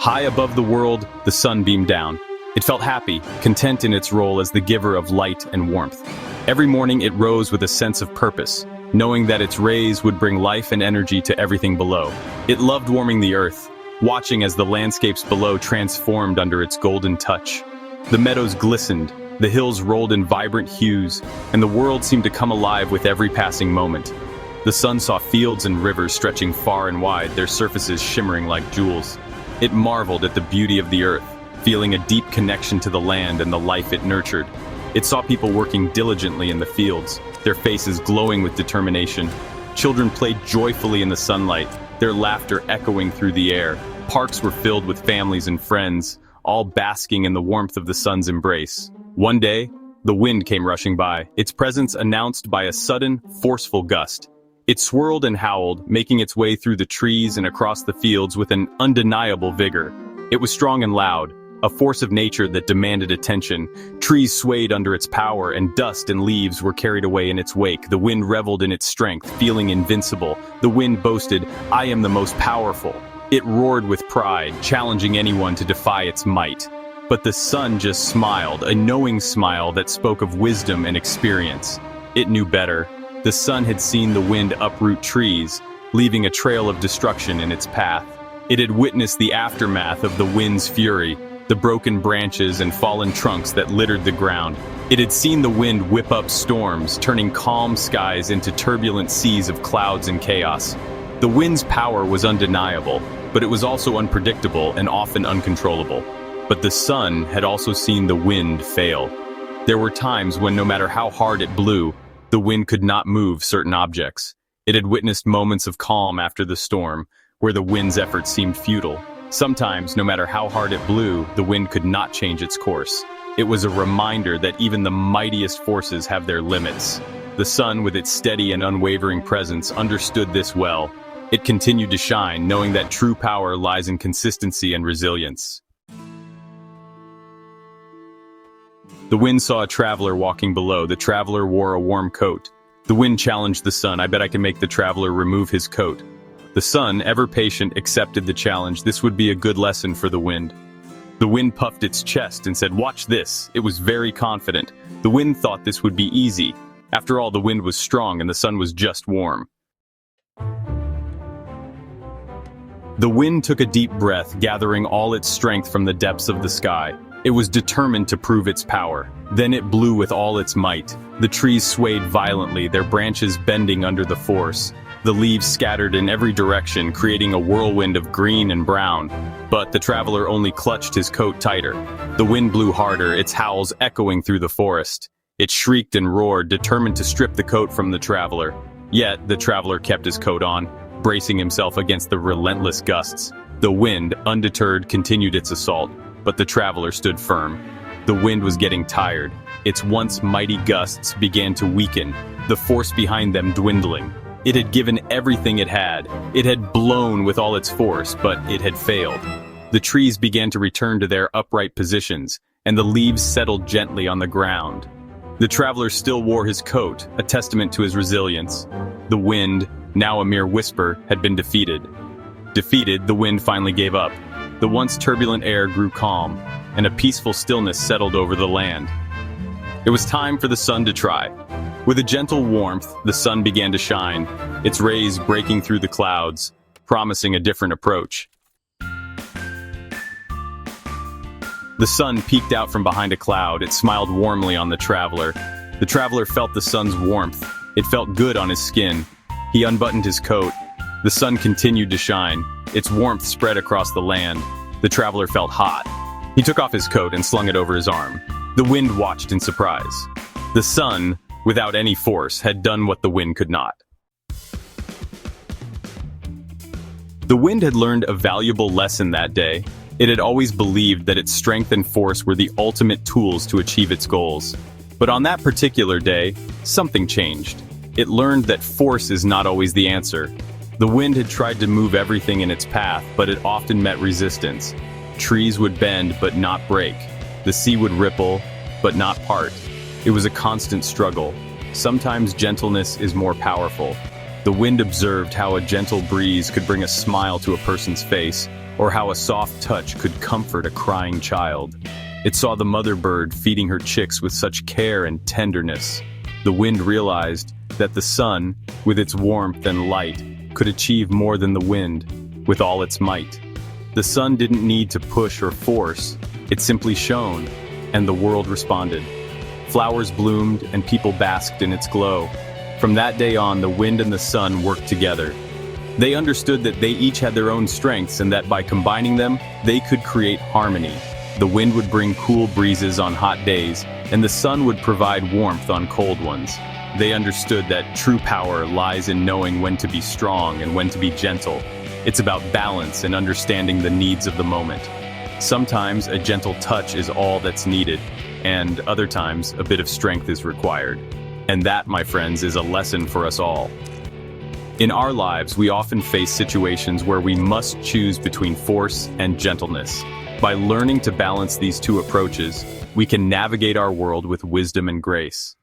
High above the world, the sun beamed down. It felt happy, content in its role as the giver of light and warmth. Every morning it rose with a sense of purpose, knowing that its rays would bring life and energy to everything below. It loved warming the earth, watching as the landscapes below transformed under its golden touch. The meadows glistened, the hills rolled in vibrant hues, and the world seemed to come alive with every passing moment. The sun saw fields and rivers stretching far and wide, their surfaces shimmering like jewels. It marveled at the beauty of the earth, feeling a deep connection to the land and the life it nurtured. It saw people working diligently in the fields, their faces glowing with determination. Children played joyfully in the sunlight, their laughter echoing through the air. Parks were filled with families and friends, all basking in the warmth of the sun's embrace. One day, the wind came rushing by, its presence announced by a sudden, forceful gust. It swirled and howled, making its way through the trees and across the fields with an undeniable vigor. It was strong and loud, a force of nature that demanded attention. Trees swayed under its power, and dust and leaves were carried away in its wake. The wind reveled in its strength, feeling invincible. The wind boasted, "I am the most powerful." It roared with pride, challenging anyone to defy its might. But the sun just smiled, a knowing smile that spoke of wisdom and experience. It knew better. The sun had seen the wind uproot trees, leaving a trail of destruction in its path. It had witnessed the aftermath of the wind's fury, the broken branches and fallen trunks that littered the ground. It had seen the wind whip up storms, turning calm skies into turbulent seas of clouds and chaos. The wind's power was undeniable, but it was also unpredictable and often uncontrollable. But the sun had also seen the wind fail. There were times when no matter how hard it blew, the wind could not move certain objects. It had witnessed moments of calm after the storm, where the wind's efforts seemed futile. Sometimes, no matter how hard it blew, the wind could not change its course. It was a reminder that even the mightiest forces have their limits. The sun, with its steady and unwavering presence, understood this well. It continued to shine, knowing that true power lies in consistency and resilience. The wind saw a traveler walking below. The traveler wore a warm coat. The wind challenged the sun. "I bet I can make the traveler remove his coat." The sun, ever patient, accepted the challenge. This would be a good lesson for the wind. The wind puffed its chest and said, "Watch this." It was very confident. The wind thought this would be easy. After all, the wind was strong and the sun was just warm. The wind took a deep breath, gathering all its strength from the depths of the sky. It was determined to prove its power. Then it blew with all its might. The trees swayed violently, their branches bending under the force. The leaves scattered in every direction, creating a whirlwind of green and brown. But the traveler only clutched his coat tighter. The wind blew harder, its howls echoing through the forest. It shrieked and roared, determined to strip the coat from the traveler. Yet, the traveler kept his coat on, bracing himself against the relentless gusts. The wind, undeterred, continued its assault, but the traveler stood firm. The wind was getting tired. Its once mighty gusts began to weaken, the force behind them dwindling. It had given everything it had. It had blown with all its force, but it had failed. The trees began to return to their upright positions, and the leaves settled gently on the ground. The traveler still wore his coat, a testament to his resilience. The wind, now a mere whisper, had been defeated. Defeated, the wind finally gave up. The once turbulent air grew calm, and a peaceful stillness settled over the land. It was time for the sun to try. With a gentle warmth, the sun began to shine, its rays breaking through the clouds, promising a different approach. The sun peeked out from behind a cloud. It smiled warmly on the traveler. The traveler felt the sun's warmth. It felt good on his skin. He unbuttoned his coat. The sun continued to shine. Its warmth spread across the land. The traveler felt hot. He took off his coat and slung it over his arm. The wind watched in surprise. The sun, without any force, had done what the wind could not. The wind had learned a valuable lesson that day. It had always believed that its strength and force were the ultimate tools to achieve its goals. But on that particular day, something changed. It learned that force is not always the answer. The wind had tried to move everything in its path, but it often met resistance. Trees would bend, but not break. The sea would ripple, but not part. It was a constant struggle. Sometimes gentleness is more powerful. The wind observed how a gentle breeze could bring a smile to a person's face, or how a soft touch could comfort a crying child. It saw the mother bird feeding her chicks with such care and tenderness. The wind realized that the sun, with its warmth and light, could achieve more than the wind, with all its might. The sun didn't need to push or force, it simply shone, and the world responded. Flowers bloomed and people basked in its glow. From that day on, the wind and the sun worked together. They understood that they each had their own strengths and that by combining them, they could create harmony. The wind would bring cool breezes on hot days, and the sun would provide warmth on cold ones. They understood that true power lies in knowing when to be strong and when to be gentle. It's about balance and understanding the needs of the moment. Sometimes a gentle touch is all that's needed, and other times a bit of strength is required. And that, my friends, is a lesson for us all. In our lives, we often face situations where we must choose between force and gentleness. By learning to balance these two approaches, we can navigate our world with wisdom and grace.